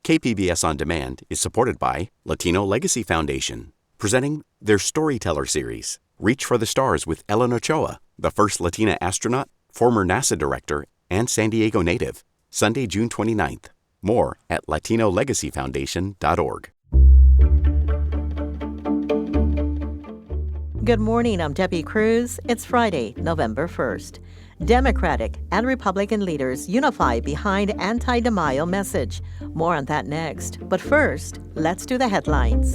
KPBS On Demand is supported by Latino Legacy Foundation, presenting their Storyteller series, Reach for the Stars with Ellen Ochoa, the first Latina astronaut, former NASA director, and San Diego native. Sunday, June 29th. More at latinolegacyfoundation.org. Good morning, I'm Debbie Cruz. It's Friday, November 1st. Democratic and Republican leaders unify behind anti-DeMaio message. More on that next. But first, let's do the headlines.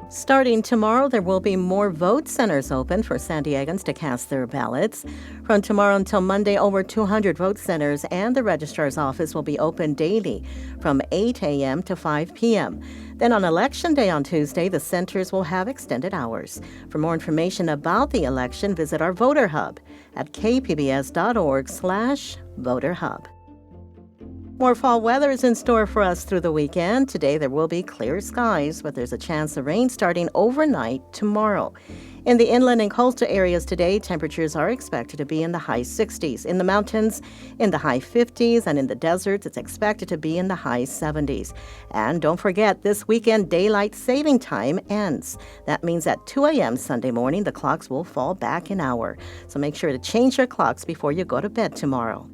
Starting tomorrow, there will be more vote centers open for San Diegans to cast their ballots. From tomorrow until Monday, over 200 vote centers and the registrar's office will be open daily from 8 a.m. to 5 p.m. Then on Election Day on Tuesday, the centers will have extended hours. For more information about the election, visit our Voter Hub at kpbs.org/voterhub. More fall weather is in store for us through the weekend. Today there will be clear skies, but there's a chance of rain starting overnight tomorrow. In the inland and coastal areas today, temperatures are expected to be in the high 60s. In the mountains, in the high 50s, and in the deserts, it's expected to be in the high 70s. And don't forget, this weekend, daylight saving time ends. That means at 2 a.m. Sunday morning, the clocks will fall back an hour. So make sure to change your clocks before you go to bed tomorrow.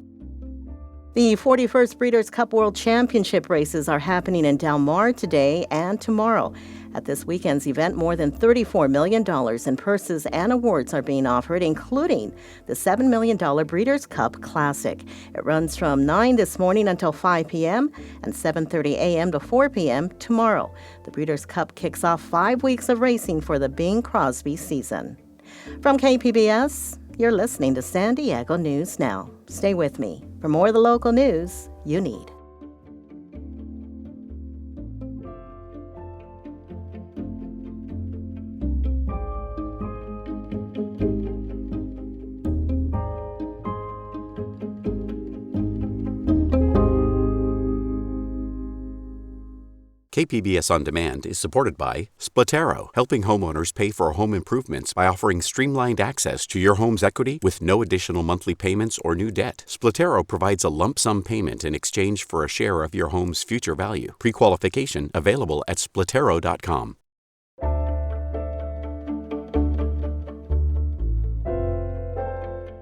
The 41st Breeders' Cup World Championship races are happening in Del Mar today and tomorrow. At this weekend's event, more than $34 million in purses and awards are being offered, including the $7 million Breeders' Cup Classic. It runs from 9 this morning until 5 p.m. and 7:30 a.m. to 4 p.m. tomorrow. The Breeders' Cup kicks off 5 weeks of racing for the Bing Crosby season. From KPBS, you're listening to San Diego News Now. Stay with me for more of the local news you need. KPBS On Demand is supported by Splatero, helping homeowners pay for home improvements by offering streamlined access to your home's equity with no additional monthly payments or new debt. Splatero provides a lump sum payment in exchange for a share of your home's future value. Pre-qualification available at splatero.com.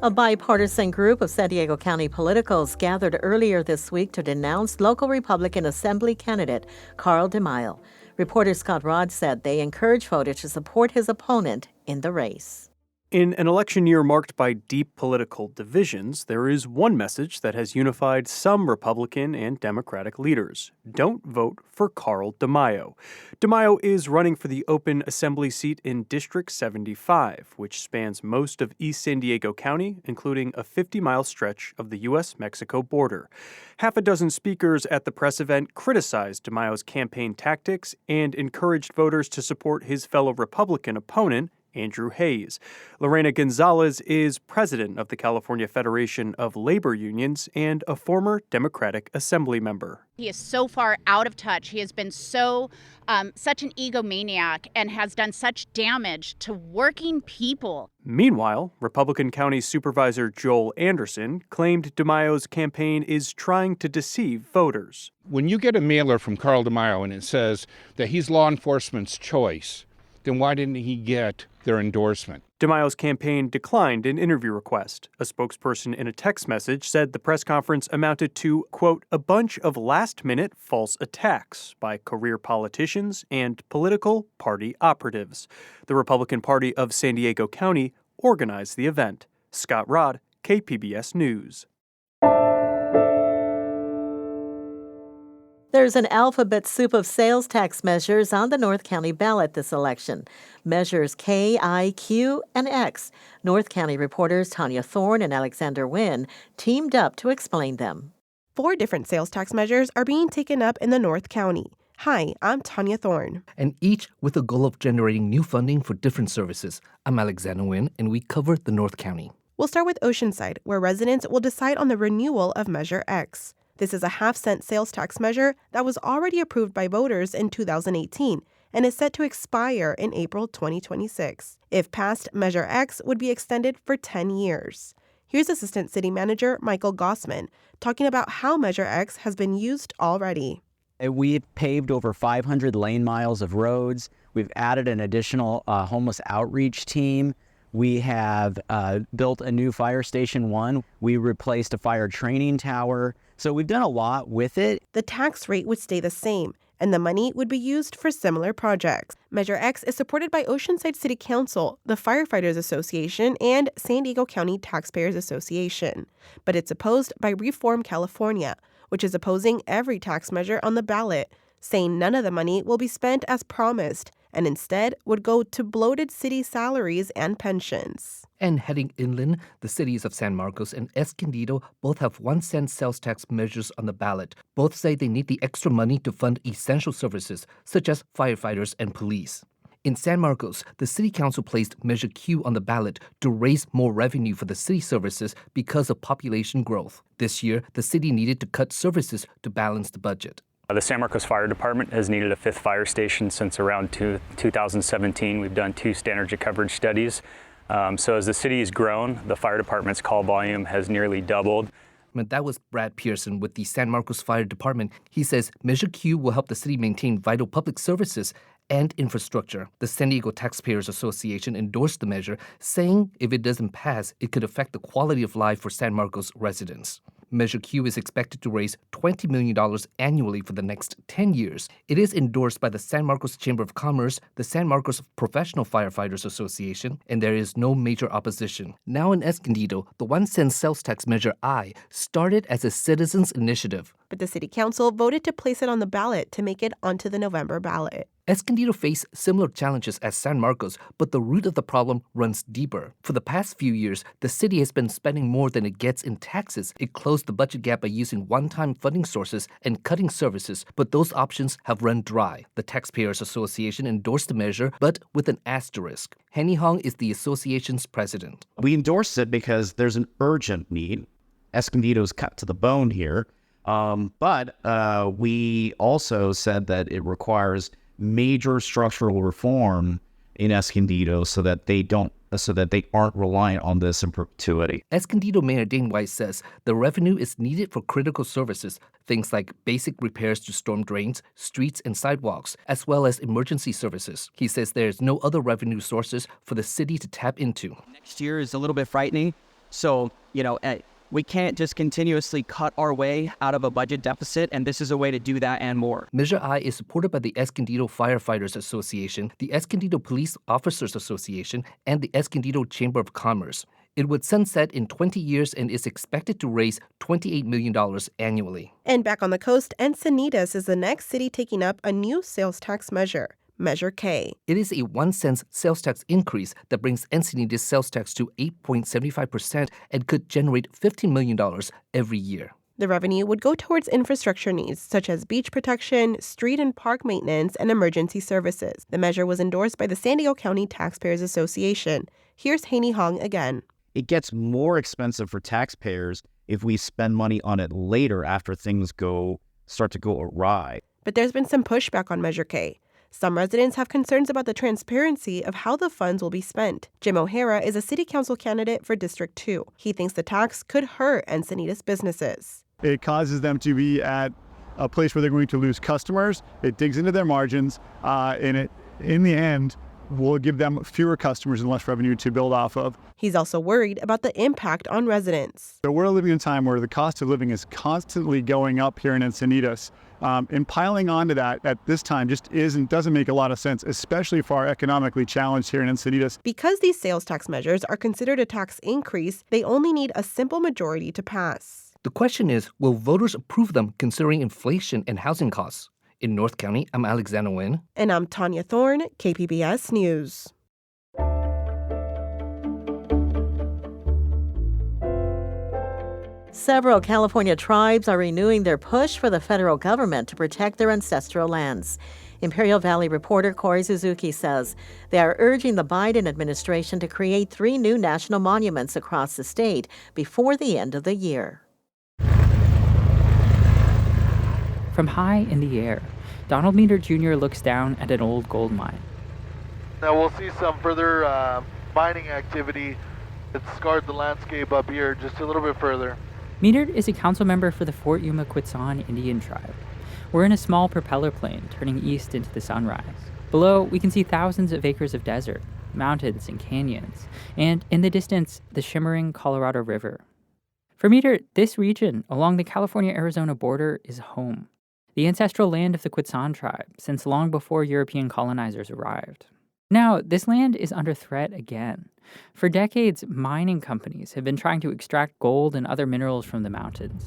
A bipartisan group of San Diego County politicos gathered earlier this week to denounce local Republican Assembly candidate Carl DeMaio. Reporter Scott Rodd said they encourage voters to support his opponent in the race. In an election year marked by deep political divisions, there is one message that has unified some Republican and Democratic leaders. Don't vote for Carl DeMaio. DeMaio is running for the open assembly seat in District 75, which spans most of East San Diego County, including a 50-mile stretch of the U.S.-Mexico border. Half a dozen speakers at the press event criticized DeMaio's campaign tactics and encouraged voters to support his fellow Republican opponent, Andrew Hayes. Lorena Gonzalez is president of the California Federation of Labor Unions and a former Democratic Assembly member. He is so far out of touch. He has been such an egomaniac and has done such damage to working people. Meanwhile, Republican County Supervisor Joel Anderson claimed DeMaio's campaign is trying to deceive voters. When you get a mailer from Carl DeMaio and it says that he's law enforcement's choice, then why didn't he get their endorsement? DeMaio's campaign declined an interview request. A spokesperson in a text message said the press conference amounted to, quote, a bunch of last-minute false attacks by career politicians and political party operatives. The Republican Party of San Diego County organized the event. Scott Rodd, KPBS News. There's an alphabet soup of sales tax measures on the North County ballot this election. Measures K, I, Q, and X. North County reporters Tanya Thorne and Alexander Nguyen teamed up to explain them. 4 different sales tax measures are being taken up in the North County. Hi, I'm Tanya Thorne. And each with a goal of generating new funding for different services. I'm Alexander Nguyen, and we cover the North County. We'll start with Oceanside, where residents will decide on the renewal of Measure X. This is a half-cent sales tax measure that was already approved by voters in 2018 and is set to expire in April 2026. If passed, Measure X would be extended for 10 years. Here's Assistant City Manager Michael Gossman talking about how Measure X has been used already. We've paved over 500 lane miles of roads. We've added an additional homeless outreach team. We have built a new fire station 1. We replaced a fire training tower. So we've done a lot with it. The tax rate would stay the same, and the money would be used for similar projects. Measure X is supported by Oceanside City Council, the Firefighters Association, and San Diego County Taxpayers Association. But it's opposed by Reform California, which is opposing every tax measure on the ballot, saying none of the money will be spent as promised and instead would go to bloated city salaries and pensions. And heading inland, the cities of San Marcos and Escondido both have 1 cent sales tax measures on the ballot. Both say they need the extra money to fund essential services, such as firefighters and police. In San Marcos, the city council placed Measure Q on the ballot to raise more revenue for the city services because of population growth. This year, the city needed to cut services to balance the budget. The San Marcos Fire Department has needed a 5th fire station since around 2017. We've done 2 standards of coverage studies. So as the city has grown, the fire department's call volume has nearly doubled. That was Brad Pearson with the San Marcos Fire Department. He says Measure Q will help the city maintain vital public services and infrastructure. The San Diego Taxpayers Association endorsed the measure, saying if it doesn't pass, it could affect the quality of life for San Marcos residents. Measure Q is expected to raise $20 million annually for the next 10 years. It is endorsed by the San Marcos Chamber of Commerce, the San Marcos Professional Firefighters Association, and there is no major opposition. Now in Escondido, the 1 cent sales tax Measure I started as a citizens' initiative. But the city council voted to place it on the ballot to make it onto the November ballot. Escondido faced similar challenges as San Marcos, but the root of the problem runs deeper. For the past few years, the city has been spending more than it gets in taxes. It closed the budget gap by using one-time funding sources and cutting services, but those options have run dry. The Taxpayers Association endorsed the measure, but with an asterisk. Henny Hong is the association's president. We endorsed it because there's an urgent need. Escondido's cut to the bone here, but we also said that it requires major structural reform in Escondido so that they aren't reliant on this in perpetuity. Escondido Mayor Dane Weiss says the revenue is needed for critical services, things like basic repairs to storm drains, streets, and sidewalks, as well as emergency services. He says there is no other revenue sources for the city to tap into. Next year is a little bit frightening. So, we can't just continuously cut our way out of a budget deficit, and this is a way to do that and more. Measure I is supported by the Escondido Firefighters Association, the Escondido Police Officers Association, and the Escondido Chamber of Commerce. It would sunset in 20 years and is expected to raise $28 million annually. And back on the coast, Encinitas is the next city taking up a new sales tax measure. Measure K. It is a 1 cent sales tax increase that brings Encinitas sales tax to 8.75% and could generate $15 million every year. The revenue would go towards infrastructure needs such as beach protection, street and park maintenance, and emergency services. The measure was endorsed by the San Diego County Taxpayers Association. Here's Henny Hong again. It gets more expensive for taxpayers if we spend money on it later after things start to go awry. But there's been some pushback on Measure K. Some residents have concerns about the transparency of how the funds will be spent. Jim O'Hara is a city council candidate for District 2. He thinks the tax could hurt Encinitas businesses. It causes them to be at a place where they're going to lose customers. It digs into their margins, and it, in the end, will give them fewer customers and less revenue to build off of. He's also worried about the impact on residents. So we're living in a time where the cost of living is constantly going up here in Encinitas. And piling onto that at this time just doesn't make a lot of sense, especially for our economically challenged here in Encinitas. Because these sales tax measures are considered a tax increase, they only need a simple majority to pass. The question is, will voters approve them considering inflation and housing costs? In North County, I'm Alexander Nguyen. And I'm Tanya Thorne, KPBS News. Several California tribes are renewing their push for the federal government to protect their ancestral lands. Imperial Valley reporter Corey Suzuki says they are urging the Biden administration to create 3 new national monuments across the state before the end of the year. From high in the air, Donald Meader Jr. looks down at an old gold mine. Now we'll see some further mining activity It's scarred the landscape up here just a little bit further. Metered is a council member for the Fort Yuma Quitsan Indian tribe. We're in a small propeller plane turning east into the sunrise. Below, we can see thousands of acres of desert, mountains and canyons, and in the distance, the shimmering Colorado River. For Metered, this region along the California-Arizona border is home, the ancestral land of the Quitsan tribe since long before European colonizers arrived. Now, this land is under threat again. For decades, mining companies have been trying to extract gold and other minerals from the mountains.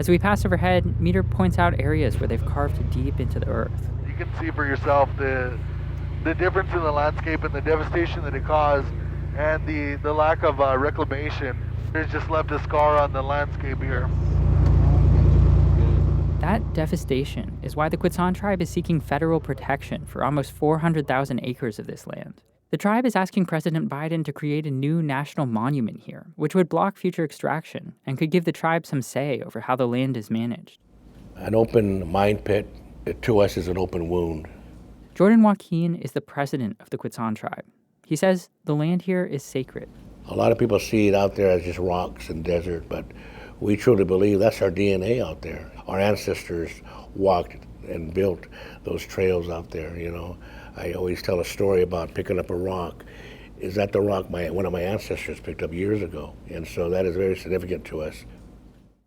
As we pass overhead, Meter points out areas where they've carved deep into the earth. You can see for yourself the difference in the landscape and the devastation that it caused, and the lack of reclamation. It's just left a scar on the landscape here. That devastation is why the Quitsan tribe is seeking federal protection for almost 400,000 acres of this land. The tribe is asking President Biden to create a new national monument here, which would block future extraction and could give the tribe some say over how the land is managed. An open mine pit, to us, is an open wound. Jordan Joaquin is the president of the Quitsan tribe. He says the land here is sacred. A lot of people see it out there as just rocks and desert, but we truly believe that's our DNA out there. Our ancestors walked and built those trails out there, you know. I always tell a story about picking up a rock. Is that the rock one of my ancestors picked up years ago? And so that is very significant to us.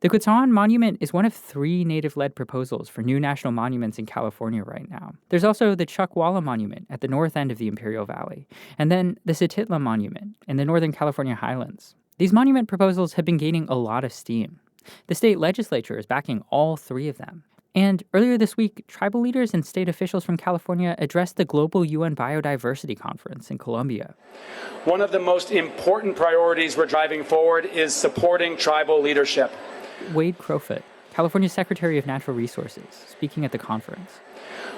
The Quitsan Monument is one of 3 Native-led proposals for new national monuments in California right now. There's also the Chuckwalla Monument at the north end of the Imperial Valley, and then the Satitla Monument in the Northern California Highlands. These monument proposals have been gaining a lot of steam. The state legislature is backing all 3 of them. And earlier this week, tribal leaders and state officials from California addressed the Global UN Biodiversity Conference in Colombia. One of the most important priorities we're driving forward is supporting tribal leadership. Wade Crowfoot, California's Secretary of Natural Resources, speaking at the conference.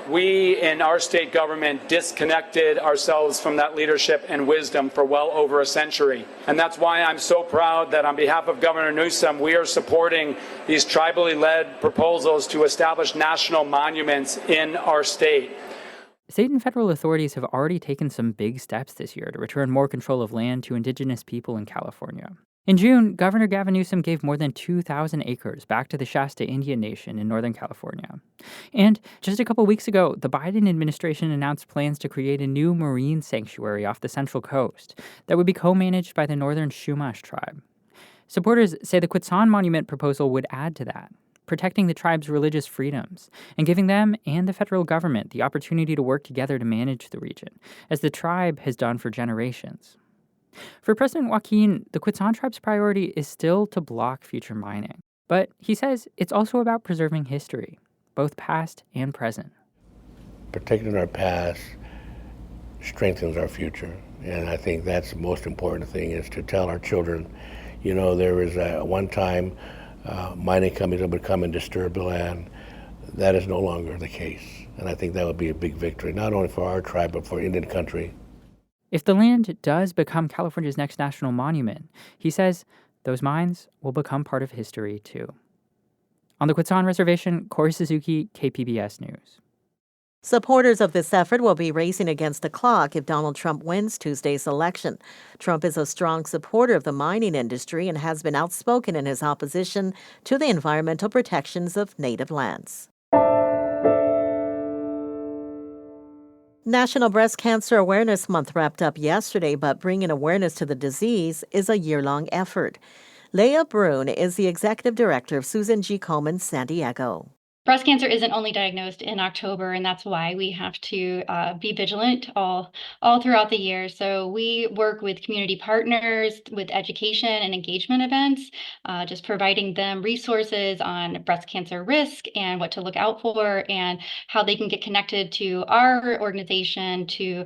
We in our state government disconnected ourselves from that leadership and wisdom for well over a century. And that's why I'm so proud that on behalf of Governor Newsom, we are supporting these tribally led proposals to establish national monuments in our state. State and federal authorities have already taken some big steps this year to return more control of land to indigenous people in California. In June, Governor Gavin Newsom gave more than 2,000 acres back to the Shasta Indian Nation in Northern California. And just a couple weeks ago, the Biden administration announced plans to create a new marine sanctuary off the Central Coast that would be co-managed by the Northern Chumash tribe. Supporters say the Quitsan Monument proposal would add to that, protecting the tribe's religious freedoms and giving them and the federal government the opportunity to work together to manage the region, as the tribe has done for generations. For President Joaquin, the Quitsan tribe's priority is still to block future mining. But he says it's also about preserving history, both past and present. Protecting our past strengthens our future. And I think that's the most important thing, is to tell our children, you know, there was one time mining companies would come and disturb the land. That is no longer the case. And I think that would be a big victory, not only for our tribe, but for Indian country. If the land does become California's next national monument, he says those mines will become part of history too. On the Quitsan Reservation, Corey Suzuki, KPBS News. Supporters of this effort will be racing against the clock if Donald Trump wins Tuesday's election. Trump is a strong supporter of the mining industry and has been outspoken in his opposition to the environmental protections of native lands. National Breast Cancer Awareness Month wrapped up yesterday, but bringing awareness to the disease is a year-long effort. Leah Brune is the executive director of Susan G. Komen San Diego. Breast cancer isn't only diagnosed in October, and that's why we have to be vigilant all throughout the year. So we work with community partners with education and engagement events, just providing them resources on breast cancer risk and what to look out for and how they can get connected to our organization to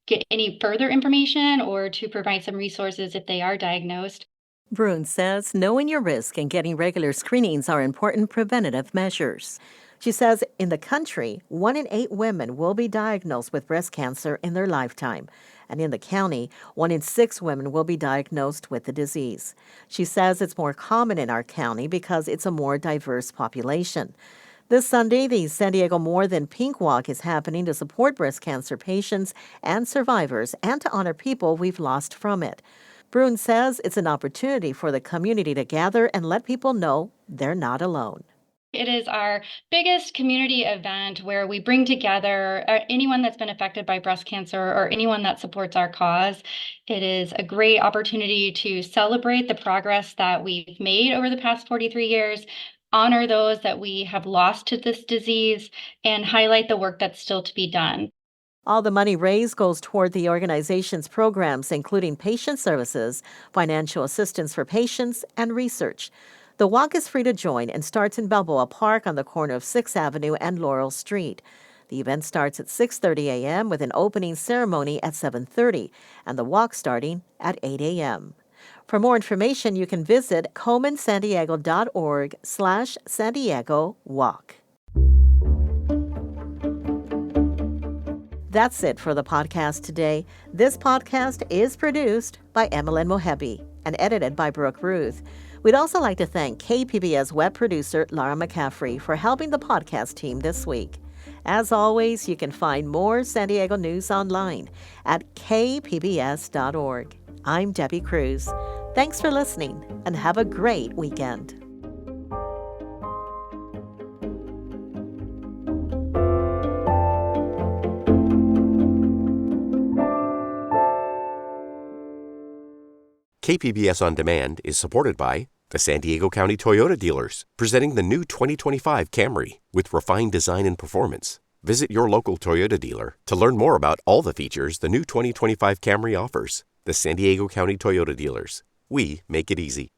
get any further information or to provide some resources if they are diagnosed. Brune says knowing your risk and getting regular screenings are important preventative measures. She says in the country, 1 in 8 women will be diagnosed with breast cancer in their lifetime. And in the county, 1 in 6 women will be diagnosed with the disease. She says it's more common in our county because it's a more diverse population. This Sunday, the San Diego More Than Pink Walk is happening to support breast cancer patients and survivors and to honor people we've lost from it. Bruin says it's an opportunity for the community to gather and let people know they're not alone. It is our biggest community event where we bring together anyone that's been affected by breast cancer or anyone that supports our cause. It is a great opportunity to celebrate the progress that we've made over the past 43 years, honor those that we have lost to this disease, and highlight the work that's still to be done. All the money raised goes toward the organization's programs, including patient services, financial assistance for patients, and research. The walk is free to join and starts in Balboa Park on the corner of 6th Avenue and Laurel Street. The event starts at 6:30 a.m. with an opening ceremony at 7:30 and the walk starting at 8 a.m. For more information, you can visit KomenSanDiego.org/San Diego Walk. That's it for the podcast today. This podcast is produced by Emmeline Mohebi and edited by Brooke Ruth. We'd also like to thank KPBS web producer Laura McCaffrey for helping the podcast team this week. As always, you can find more San Diego news online at kpbs.org. I'm Debbie Cruz. Thanks for listening and have a great weekend. KPBS On Demand is supported by the San Diego County Toyota dealers, presenting the new 2025 Camry with refined design and performance. Visit your local Toyota dealer to learn more about all the features the new 2025 Camry offers. The San Diego County Toyota dealers. We make it easy.